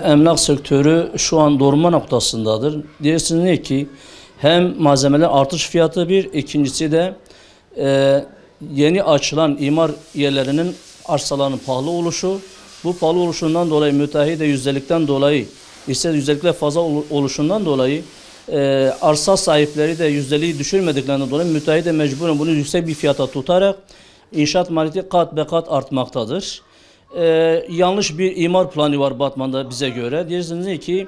Emlak sektörü şu an durma noktasındadır. Diyorsunuz ne ki hem malzemeler artış fiyatı bir, ikincisi de yeni açılan imar yerlerinin arsalarının pahalı oluşu. Bu pahalı oluşundan dolayı müteahhide yüzdelikten dolayı ise yüzdelikle fazla oluşundan dolayı arsa sahipleri de yüzdeliği düşürmediklerinden dolayı müteahhide mecburen bunu yüksek bir fiyata tutarak inşaat maliyeti kat be kat artmaktadır. Yanlış bir imar planı var Batman'da bize göre. Diyorsunuz ki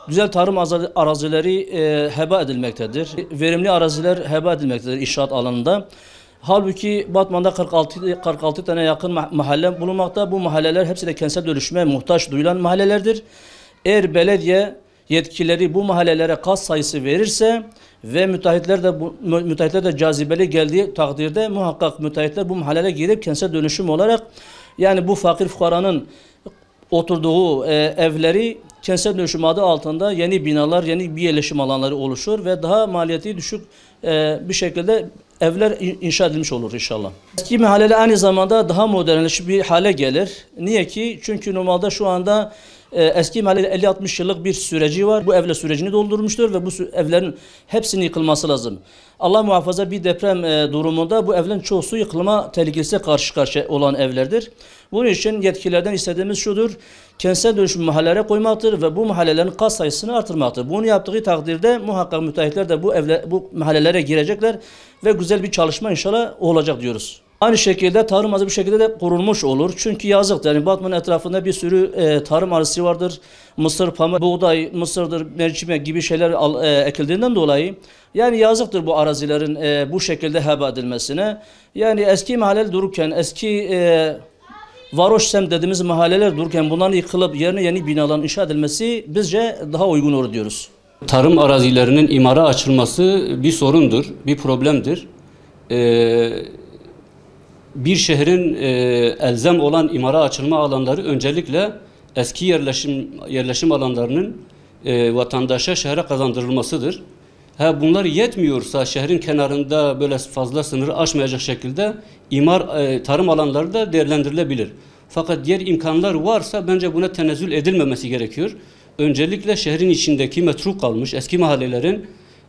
güzel tarım arazileri heba edilmektedir. Verimli araziler heba edilmektedir inşaat alanında. Halbuki Batman'da 46 tane yakın mahalle bulunmakta. Bu mahalleler hepsi de kentsel dönüşüme muhtaç duyulan mahallelerdir. Eğer belediye yetkileri bu mahallelere kas sayısı verirse ve müteahhitler de cazibeli geldiği takdirde muhakkak müteahhitler bu mahallelere girip kentsel dönüşüm olarak yani bu fakir fukaranın oturduğu evleri kentsel dönüşüm adı altında yeni binalar, yeni bir yerleşim alanları oluşur ve daha maliyeti düşük bir şekilde evler inşa edilmiş olur inşallah. Eski mahalleler aynı zamanda daha modernleşmiş bir hale gelir. Niye ki? Çünkü normalde şu anda eski mahalle 50-60 yıllık bir süreci var. Bu evler sürecini doldurmuştur ve bu evlerin hepsinin yıkılması lazım. Allah muhafaza bir deprem durumunda bu evlerin çoğusu yıkılma tehlikesiyle karşı karşıya olan evlerdir. Bunun için yetkililerden istediğimiz şudur. Kentsel dönüşüm mahallelere koymaktır ve bu mahallelerin kat sayısını artırmaktır. Bunu yaptığı takdirde muhakkak müteahhitler de bu mahallelere girecekler ve güzel bir çalışma inşallah olacak diyoruz. Aynı şekilde tarım arazisi bir şekilde de korunmuş olur. Çünkü yazıktır. Yani Batman etrafında bir sürü tarım arazisi vardır. Mısır, pamuk, buğday, mısırdır, mercimek gibi şeyler ekildiğinden dolayı yani yazıktır bu arazilerin bu şekilde heba edilmesine. Yani eski mahalleler dururken, eski varoş semt dediğimiz mahalleler dururken bunların yıkılıp yerine yeni binaların inşa edilmesi bizce daha uygun olur diyoruz. Tarım arazilerinin imara açılması bir sorundur, bir problemdir. Bir şehrin elzem olan imara açılma alanları öncelikle eski yerleşim alanlarının vatandaşa şehre kazandırılmasıdır. Bunlar yetmiyorsa şehrin kenarında böyle fazla sınırı aşmayacak şekilde tarım alanları da değerlendirilebilir. Fakat diğer imkanlar varsa bence buna tenezzül edilmemesi gerekiyor. Öncelikle şehrin içindeki metruk kalmış eski mahallelerin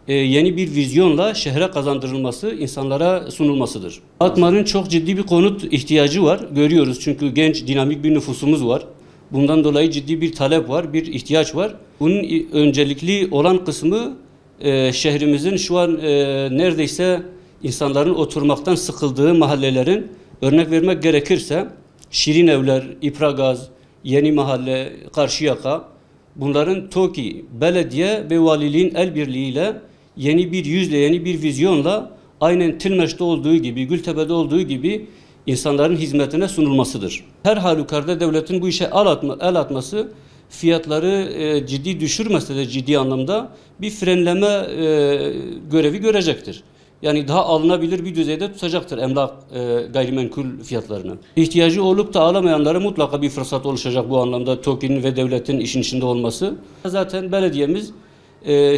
yeni bir vizyonla şehre kazandırılması, insanlara sunulmasıdır. Batman'ın çok ciddi bir konut ihtiyacı var. Görüyoruz çünkü genç, dinamik bir nüfusumuz var. Bundan dolayı ciddi bir talep var, bir ihtiyaç var. Bunun öncelikli olan kısmı şehrimizin şu an neredeyse insanların oturmaktan sıkıldığı mahallelerin, örnek vermek gerekirse Şirin Evler, İpragaz, Yeni Mahalle, Karşıyaka, bunların TOKİ, belediye ve valiliğin el birliğiyle yeni bir yüzle, yeni bir vizyonla aynen Tilmeş'te olduğu gibi, Gültepe'de olduğu gibi insanların hizmetine sunulmasıdır. Her halükarda devletin bu işe el atması fiyatları ciddi düşürmese de ciddi anlamda bir frenleme görevi görecektir. Yani daha alınabilir bir düzeyde tutacaktır emlak gayrimenkul fiyatlarını. İhtiyacı olup da alamayanlara mutlaka bir fırsat oluşacak bu anlamda TOKİ'nin ve devletin işin içinde olması. Zaten belediyemiz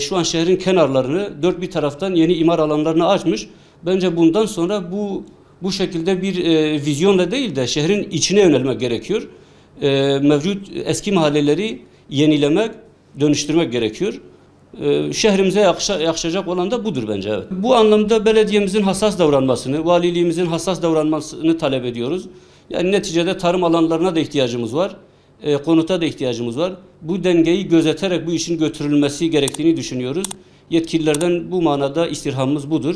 şu an şehrin kenarlarını dört bir taraftan yeni imar alanlarını açmış. Bence bundan sonra bu şekilde bir vizyonla değil de şehrin içine yönelmek gerekiyor. Mevcut eski mahalleleri yenilemek, dönüştürmek gerekiyor. Şehrimize yakışacak olan da budur bence. Evet. Bu anlamda belediyemizin hassas davranmasını, valiliğimizin hassas davranmasını talep ediyoruz. Yani neticede tarım alanlarına da ihtiyacımız var, konuta da ihtiyacımız var. Bu dengeyi gözeterek bu işin götürülmesi gerektiğini düşünüyoruz. Yetkililerden bu manada istirhamımız budur.